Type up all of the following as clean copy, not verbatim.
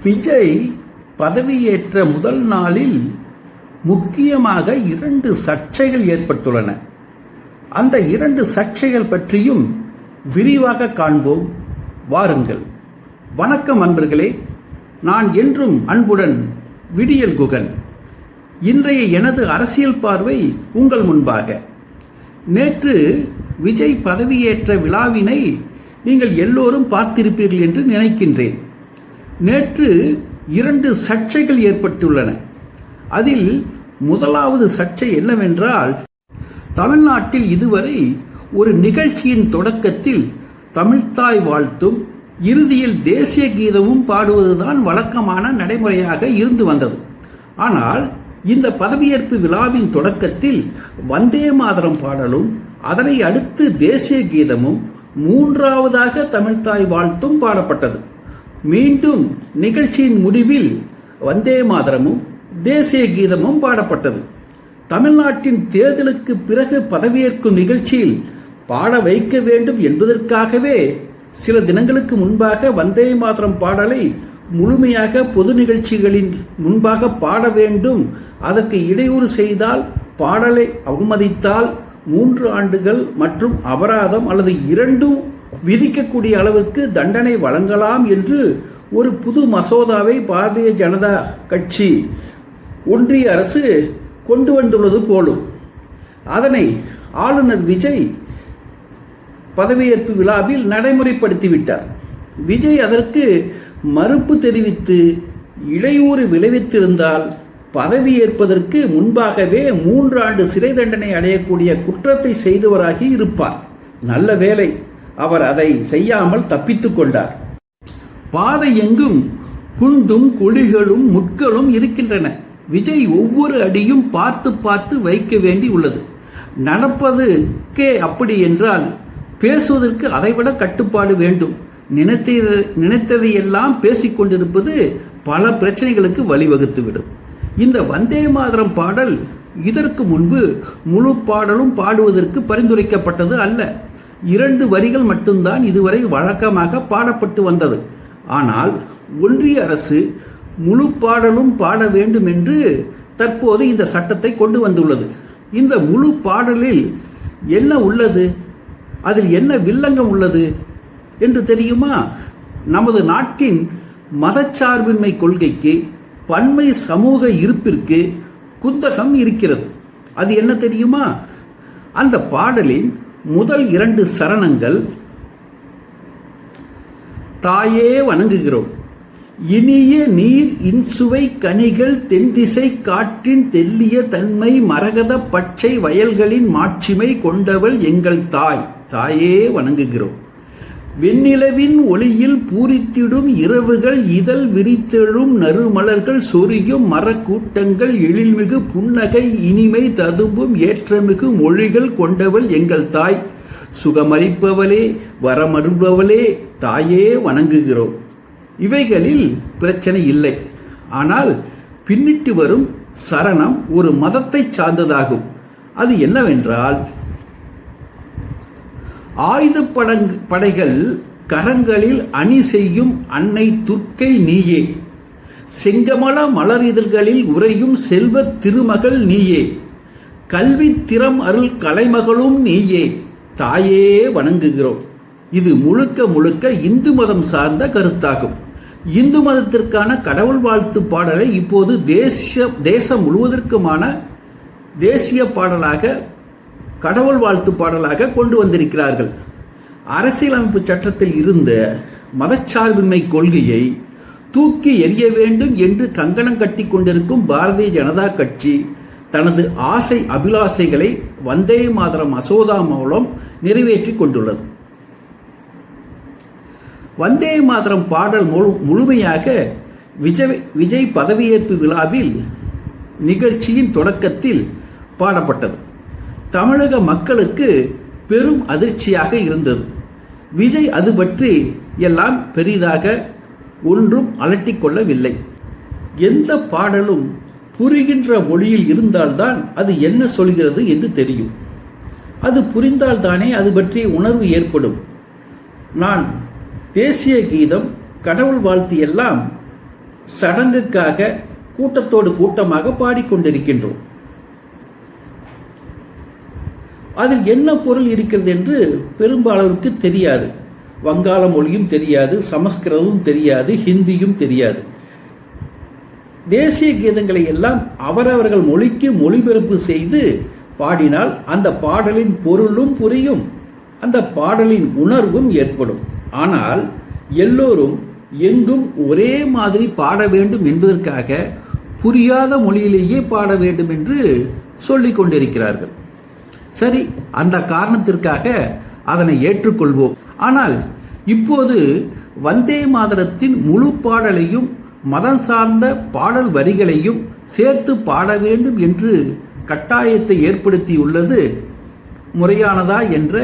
விஜய் பதவியேற்ற முதல் நாளில் முக்கியமாக 2 சர்ச்சைகள் ஏற்பட்டுள்ளன. அந்த 2 சர்ச்சைகள் பற்றியும் விரிவாக காண்போம். வாருங்கள். வணக்கம் அன்பர்களே, நான் என்றும் அன்புடன் விடியல் குகன். இன்றைய எனது அரசியல் பார்வை உங்கள் முன்பாக. நேற்று விஜய் பதவியேற்ற விழாவினை நீங்கள் எல்லோரும் பார்த்திருப்பீர்கள் என்று நினைக்கின்றேன். நேற்று 2 சர்ச்சைகள் ஏற்பட்டுள்ளன. அதில் முதலாவது சர்ச்சை என்னவென்றால், தமிழ்நாட்டில் இதுவரை ஒரு நிகழ்ச்சியின் தொடக்கத்தில் தமிழ்த்தாய் வாழ்த்தும் இறுதியில் தேசிய கீதமும் பாடுவதுதான் வழக்கமான நடைமுறையாக இருந்து வந்தது. ஆனால் இந்த பதவியேற்பு விழாவின் தொடக்கத்தில் வந்தே மாதரம் பாடலும், அதனை அடுத்து தேசிய கீதமும், 3வதாக தமிழ்த்தாய் வாழ்த்தும் பாடப்பட்டது. மீண்டும் நிகழ்ச்சியின் முடிவில் வந்தே மாதரமும் தேசிய கீதமும் பாடப்பட்டது. தமிழ்நாட்டின் தேர்தலுக்கு பிறகு பதவியேற்கும் நிகழ்ச்சியில் பாட வைக்க வேண்டும் என்பதற்காகவே சில தினங்களுக்கு முன்பாக வந்தே மாதரம் பாடலை முழுமையாக பொது நிகழ்ச்சிகளின் முன்பாக பாட வேண்டும், அதற்கு இடையூறு செய்தால், பாடலை அவமதித்தால் 3 ஆண்டுகள் மற்றும் அபராதம் அல்லது 2ம் விதிக்கக்கூடிய அளவுக்கு தண்டனை வழங்கலாம் என்று ஒரு புது மசோதாவை பாரதிய ஜனதா கட்சி ஒன்றிய அரசு கொண்டு வந்துள்ளது போலும். அதனை ஆளுநர் விஜய் பதவியேற்பு விழாவில் நடைமுறைப்படுத்திவிட்டார். விஜய் அதற்கு மறுப்பு தெரிவித்து இடையூறு விளைவித்திருந்தால் பதவியேற்பதற்கு முன்பாகவே 3 ஆண்டு சிறை தண்டனை அடையக்கூடிய குற்றத்தை செய்தவராகி இருப்பார். நல்ல வேளை, அவர் அதை செய்யாமல் தப்பித்துக் கொண்டார். பாதை எங்கும் குண்டும் குழிகளும் முட்களும் இருக்கின்றன. விஜய் ஒவ்வொரு அடியும் பார்த்து பார்த்து வைக்க வேண்டி உள்ளது. நடப்பதுக்கே அப்படி என்றால் பேசுவதற்கு அதைவிட கட்டுப்பாடு வேண்டும். நினைத்ததையெல்லாம் பேசிக்கொண்டிருப்பது பல பிரச்சனைகளுக்கு வழிவகுத்துவிடும். இந்த வந்தே மாதரம் பாடல் இதற்கு முன்பு முழு பாடலும் பாடுவதற்கு பரிந்துரைக்கப்பட்டது அல்ல. 2 வரிகள் மட்டும்தான் இதுவரை வழக்கமாக பாடப்பட்டு வந்தது. ஆனால் ஒன்றிய அரசு முழு பாடலும் பாட வேண்டும் என்று தற்போது இந்த சட்டத்தை கொண்டு வந்துள்ளது. இந்த முழு பாடலில் என்ன உள்ளது, அதில் என்ன வில்லங்கம் உள்ளது என்று தெரியுமா? நமது நாட்டின் மதச்சார்பின்மை கொள்கைக்கு, பன்மை சமூக இருப்பிற்கு குந்தகம் இருக்கிறது. அது என்ன தெரியுமா? அந்த பாடலின் முதல் 2 சரணங்கள், தாயே வணங்குகிறோம், இனிய நீர் இன்சுவை கனிகள் தென்திசை காற்றின் தெல்லிய தன்மை மரகத பச்சை வயல்களின் மாட்சிமை கொண்டவள் எங்கள் தாய், தாயே வணங்குகிறோம், வெண்ணிலவின் ஒளியில் பூரித்திடும் இரவுகள் இதழ் விரித்தெழும் நறுமலர்கள் சொரியும் மரக்கூட்டங்கள் எழில்மிகு புன்னகை இனிமை ததும்பும் ஏற்றமிகு மொழிகள் கொண்டவள் எங்கள் தாய், சுகமளிப்பவளே வரமருள்பவளே தாயே வணங்குகிறோம். இவைகளில் பிரச்சனை இல்லை. ஆனால் பின்னிட்டு வரும் சரணம் ஒரு மதத்தை சார்ந்ததாகும். அது என்னவென்றால், ஆயுத படைகள் கரங்களில் அணி செய்யும் அன்னை துர்க்கை நீயே, செங்கமல மலர் இதழ்களில் உறையும் செல்வ திருமகள் நீயே, கல்வி திறம் அருள் கலைமகளும் நீயே, தாயே வணங்குகிறோம். இது முழுக்க முழுக்க இந்து மதம் சார்ந்த கருத்தாகும். இந்து மதத்திற்கான கடவுள் வாழ்த்து பாடலை இப்போது தேசம் முழுவதற்குமான தேசிய பாடலாக, கடவுள் வாழ்த்து பாடலாக கொண்டு வந்திருக்கிறார்கள். அரசியலமைப்பு சட்டத்தில் இருந்த மதச்சார்பின்மை கொள்கையை தூக்கி எறிய வேண்டும் என்று கங்கணம் கட்டி கொண்டிருக்கும் பாரதிய ஜனதா கட்சி தனது ஆசை அபிலாசைகளை வந்தே மாதரம் மசோதா மூலம் நிறைவேற்றி கொண்டுள்ளது. வந்தே மாதரம் பாடல் முழுமையாக விஜய் பதவியேற்பு விழாவில் நிகழ்ச்சியின் தொடக்கத்தில் பாடப்பட்டது. தமிழக மக்களுக்கு பெரும் அதிர்ச்சியாக இருந்தது. விஜய் அது பற்றி எல்லாம் பெரிதாக ஒன்றும் அலட்டிக்கொள்ளவில்லை. எந்த பாடலும் புரிகின்ற மொழியில் இருந்தால்தான் அது என்ன சொல்கிறது என்று தெரியும். அது புரிந்தால்தானே அது பற்றிய உணர்வு ஏற்படும். நான் தேசிய கீதம், கடவுள் வாழ்த்து எல்லாம் சடங்குக்காக கூட்டத்தோடு கூட்டமாக பாடிக்கொண்டிருக்கின்றோம். அதில் என்ன பொருள் இருக்கிறது என்று பெரும்பாலருக்கு தெரியாது. வங்காள மொழியும் தெரியாது, சமஸ்கிருதமும் தெரியாது, ஹிந்தியும் தெரியாது. தேசிய கீதங்களை எல்லாம் அவரவர்கள் மொழிக்கு மொழிபெயர்ப்பு செய்து பாடினால் அந்த பாடலின் பொருளும் புரியும், அந்த பாடலின் உணர்வும் ஏற்படும். ஆனால் எல்லோரும் எங்கும் ஒரே மாதிரி பாட வேண்டும் என்பதற்காக புரியாத மொழியிலேயே பாட வேண்டும் என்று சொல்லிக் கொண்டிருக்கிறார்கள். சரி, அந்த காரணத்திற்காக அதனை ஏற்றுக்கொள்வோம். ஆனால் இப்போது வந்தே மாதரத்தின் முழு பாடலையும் மதம் சார்ந்த பாடல் வரிகளையும் சேர்த்து பாட வேண்டும் என்று கட்டாயத்தை ஏற்படுத்தியுள்ளது முறையானதா என்ற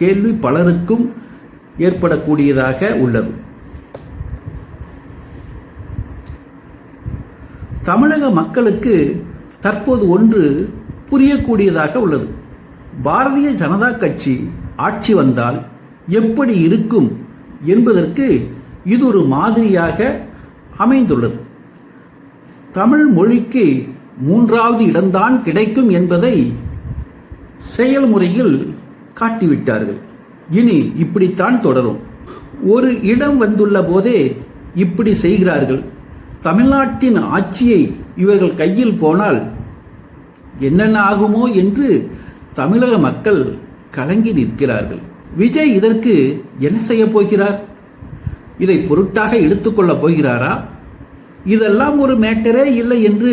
கேள்வி பலருக்கும் ஏற்படக்கூடியதாக உள்ளது. தமிழக மக்களுக்கு தற்போது ஒன்று புரியக்கூடியதாக உள்ளது. பாரதிய ஜனதா கட்சி ஆட்சி வந்தால் எப்படி இருக்கும் என்பதற்கு இது ஒரு மாதிரியாக அமைந்துள்ளது. தமிழ் மொழிக்கு 3வது இடம்தான் கிடைக்கும் என்பதை செயல்முறையில் காட்டிவிட்டார்கள். இனி இப்படித்தான் தொடரும். ஒரு இடம் வந்துள்ள போதே இப்படி செய்கிறார்கள். தமிழ்நாட்டின் ஆட்சியை இவர்கள் கையில் போனால் என்னென்ன ஆகுமோ என்று தமிழக மக்கள் கலங்கி நிற்கிறார்கள். விஜய் இதற்கு என்ன செய்ய போகிறார்? இதை பொருட்டாக எடுத்துக்கொள்ளப் போகிறாரா? இதெல்லாம் ஒரு மேட்டரே இல்லை என்று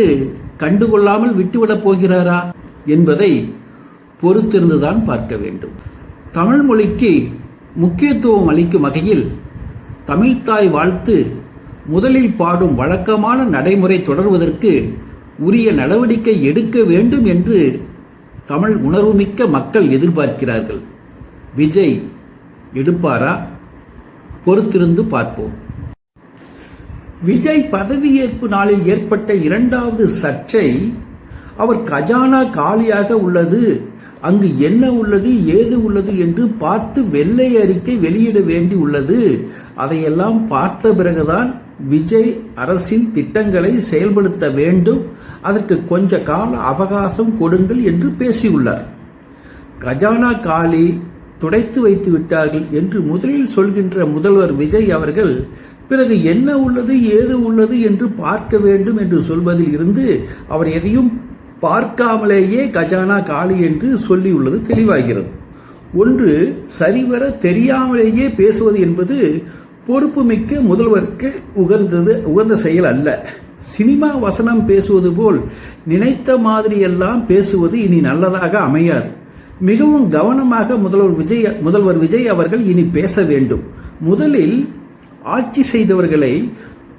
கண்டுகொள்ளாமல் விட்டுவிடப் போகிறாரா என்பதை பொறுத்திருந்துதான் பார்க்க வேண்டும். தமிழ் மொழிக்கு முக்கியத்துவம் அளிக்கும் வகையில் தமிழ்த்தாய் வாழ்த்து முதலில் பாடும் வழக்கமான நடைமுறை தொடர்வதற்கு உரிய நடவடிக்கை எடுக்க வேண்டும் என்று தமிழ் உணர்வுமிக்க மக்கள் எதிர்பார்க்கிறார்கள். விஜய் எடுப்பாரா? பொறுத்திருந்து பார்ப்போம். விஜய் பதவியேற்பு நாளில் ஏற்பட்ட 2வது சர்ச்சை அவர் கஜானா காலியாக உள்ளது, அங்கு என்ன உள்ளது ஏது உள்ளது என்று பார்த்து வெள்ளை அறிக்கை வெளியிட வேண்டி உள்ளது, அதையெல்லாம் பார்த்த பிறகுதான் விஜய் அரசின் திட்டங்களை செயல்படுத்த வேண்டும், அதற்கு கொஞ்ச கால அவகாசம் கொடுங்கள் என்று பேசியுள்ளார். கஜானா காலி, துடைத்து வைத்து விட்டார்கள் என்று முதலில் சொல்கின்ற முதல்வர் விஜய் அவர்கள் பிறகு என்ன உள்ளது ஏது உள்ளது என்று பார்க்க வேண்டும் என்று சொல்வதில் இருந்து அவர் எதையும் பார்க்காமலேயே கஜானா காலி என்று சொல்லியுள்ளது தெளிவாகிறது. ஒன்று, சரிவர தெரியாமலேயே பேசுவது என்பது பொறுப்புமிக்க முதல்வருக்கு உகந்த செயல் அல்ல. சினிமா வசனம் பேசுவது போல் நினைத்த மாதிரியெல்லாம் பேசுவது இனி நல்லதாக அமையாது. மிகவும் கவனமாக முதல்வர் விஜய் அவர்கள் இனி பேச வேண்டும். முதலில் ஆட்சி செய்தவர்களை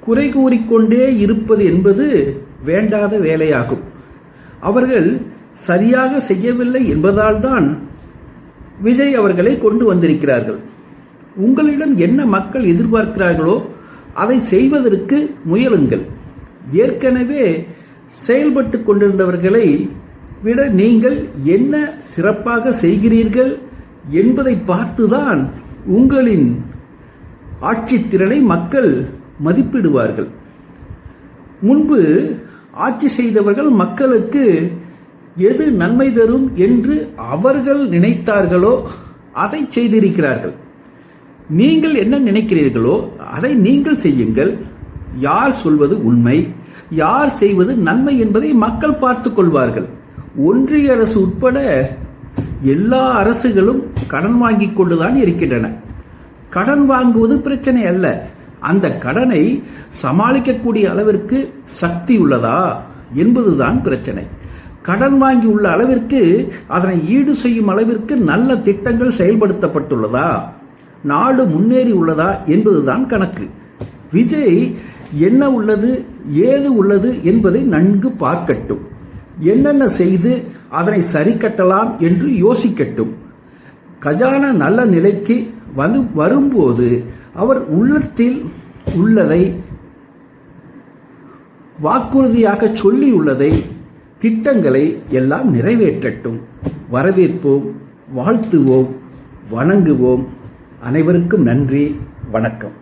குறை கூறிக்கொண்டே இருப்பது என்பது வேண்டாத வேலையாகும். அவர்கள் சரியாக செய்யவில்லை என்பதால் தான் விஜய் அவர்களை கொண்டு வந்திருக்கிறார்கள். உங்களிடம் என்ன மக்கள் எதிர்பார்க்கிறார்களோ அதை செய்வதற்கு முயலுங்கள். ஏற்கனவே செயல்பட்டு கொண்டிருந்தவர்களை விட நீங்கள் என்ன சிறப்பாக செய்கிறீர்கள் என்பதை பார்த்துதான் உங்களின் ஆட்சி திறனை மக்கள் மதிப்பிடுவார்கள். முன்பு ஆட்சி செய்தவர்கள் மக்களுக்கு எது நன்மை தரும் என்று அவர்கள் நினைத்தார்களோ அதை செய்திருக்கிறார்கள். நீங்கள் என்ன நினைக்கிறீர்களோ அதை நீங்கள் செய்யுங்கள். யார் சொல்வது உண்மை, யார் செய்வது நன்மை என்பதை மக்கள் பார்த்துக் கொள்வார்கள். ஒன்றிய அரசு உட்பட எல்லா அரசுகளும் கடன் வாங்கிக் கொண்டுதான் இருக்கின்றன. கடன் வாங்குவது பிரச்சனை அல்ல, அந்த கடனை சமாளிக்கக்கூடிய அளவிற்கு சக்தி உள்ளதா என்பதுதான் பிரச்சனை. கடன் வாங்கி உள்ள அளவிற்கு அதனை ஈடு செய்யும் அளவிற்கு நல்ல திட்டங்கள் செயல்படுத்தப்பட்டுள்ளதா, நாடு முன்னேறி உள்ளதா என்பதுதான் கணக்கு. விஜய் என்ன உள்ளது ஏது உள்ளது என்பதை நன்கு பார்க்கட்டும். என்னென்ன செய்து அதனை சரி கட்டலாம் என்று யோசிக்கட்டும். கஜானா நல்ல நிலைக்கு வரும்போது அவர் உள்ளத்தில் உள்ளதை வாக்குறுதியாக சொல்லியுள்ளதை திட்டங்களை எல்லாம் நிறைவேற்றட்டும். வரவேற்போம், வாழ்த்துவோம், வணங்குவோம். அனைவருக்கும் நன்றி, வணக்கம்.